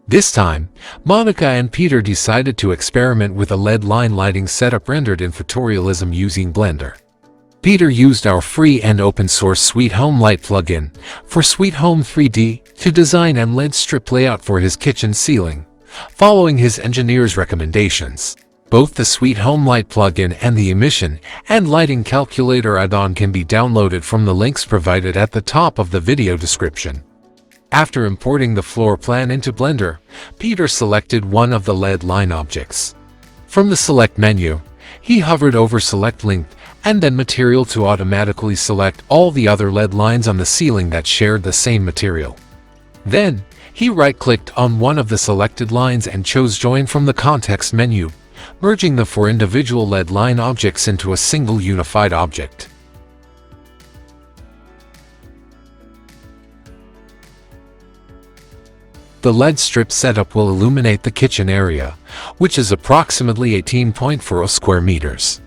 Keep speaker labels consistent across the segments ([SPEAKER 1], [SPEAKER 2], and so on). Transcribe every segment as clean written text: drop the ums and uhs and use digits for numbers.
[SPEAKER 1] This time, Monica and Peter decided to experiment with a LED line lighting setup rendered in photorealism using Blender. Peter used our free and open-source Sweet Home Light plugin for Sweet Home 3D to design a LED strip layout for his kitchen ceiling, following his engineer's recommendations. Both the Sweet Home Light plugin and the Emission and Lighting Calculator Add-on can be downloaded from the links provided at the top of the video description. After importing the floor plan into Blender, Peter selected one of the LED line objects. From the Select menu, he hovered over Select Length and then Material to automatically select all the other LED lines on the ceiling that shared the same material. Then, he right-clicked on one of the selected lines and chose Join from the context menu, merging the 4 individual LED line objects into a single unified object. The LED strip setup will illuminate the kitchen area, which is approximately 18.40 square meters.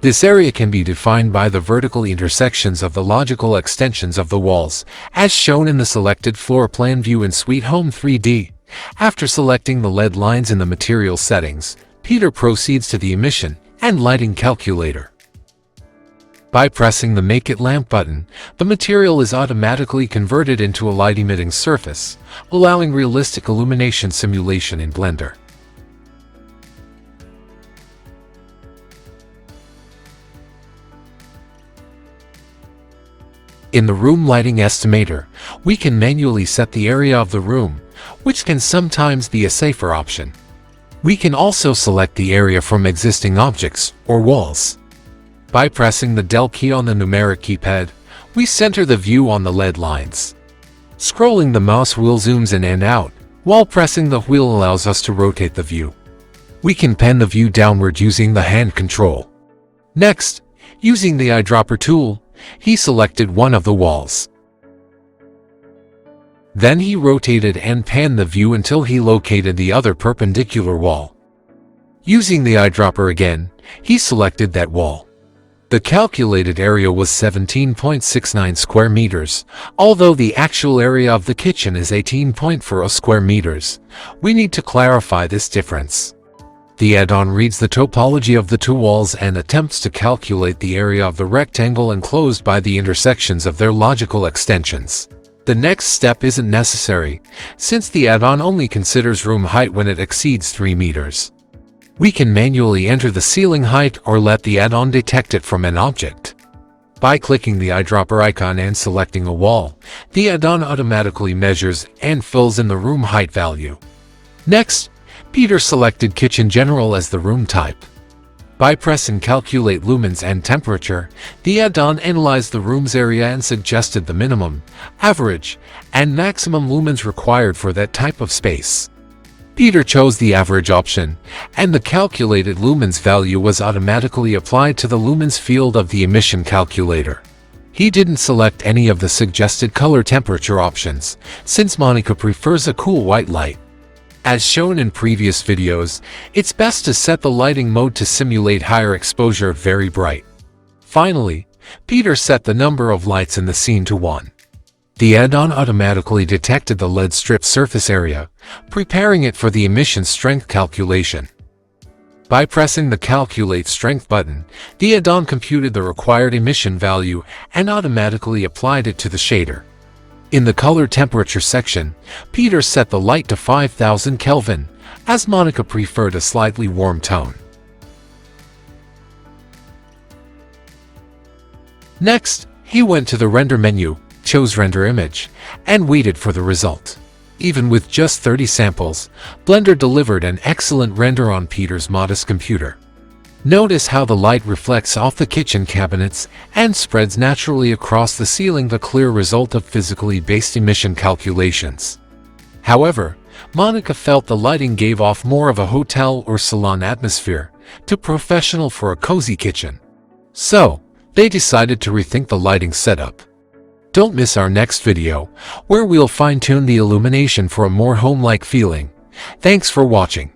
[SPEAKER 1] This area can be defined by the vertical intersections of the logical extensions of the walls, as shown in the selected floor plan view in Sweet Home 3D. After selecting the LED lines in the material settings, Peter proceeds to the Emission and Lighting Calculator. By pressing the Make It Lamp button, the material is automatically converted into a light-emitting surface, allowing realistic illumination simulation in Blender. In the Room Lighting Estimator, we can manually set the area of the room, which can sometimes be a safer option. We can also select the area from existing objects or walls. By pressing the Del key on the numeric keypad, we center the view on the LED lines. Scrolling the mouse wheel zooms in and out, while pressing the wheel allows us to rotate the view. We can pan the view downward using the hand control. Next, using the eyedropper tool, he selected one of the walls. Then he rotated and panned the view until he located the other perpendicular wall. Using the eyedropper again, he selected that wall. The calculated area was 17.69 square meters, although the actual area of the kitchen is 18.40 square meters. We need to clarify this difference. The add-on reads the topology of the two walls and attempts to calculate the area of the rectangle enclosed by the intersections of their logical extensions. The next step isn't necessary, since the add-on only considers room height when it exceeds 3 meters. We can manually enter the ceiling height or let the add-on detect it from an object. By clicking the eyedropper icon and selecting a wall, the add-on automatically measures and fills in the room height value. Next, Peter selected Kitchen General as the room type. By pressing Calculate Lumens and Temperature, the add-on analyzed the room's area and suggested the minimum, average, and maximum lumens required for that type of space. Peter chose the average option, and the calculated lumens value was automatically applied to the lumens field of the emission calculator. He didn't select any of the suggested color temperature options, since Monica prefers a cool white light. As shown in previous videos, it's best to set the lighting mode to simulate higher exposure very bright. Finally, Peter set the number of lights in the scene to 1. The add-on automatically detected the LED strip surface area, preparing it for the emission strength calculation. By pressing the Calculate Strength button, the add-on computed the required emission value and automatically applied it to the shader. In the color temperature section, Peter set the light to 5000 Kelvin, as Monica preferred a slightly warm tone. Next, he went to the Render menu, chose Render Image, and waited for the result. Even with just 30 samples, Blender delivered an excellent render on Peter's modest computer. Notice how the light reflects off the kitchen cabinets and spreads naturally across the ceiling, the clear result of physically based emission calculations. However, Monica felt the lighting gave off more of a hotel or salon atmosphere, too professional for a cozy kitchen. So, they decided to rethink the lighting setup. Don't miss our next video, where we'll fine-tune the illumination for a more home-like feeling. Thanks for watching.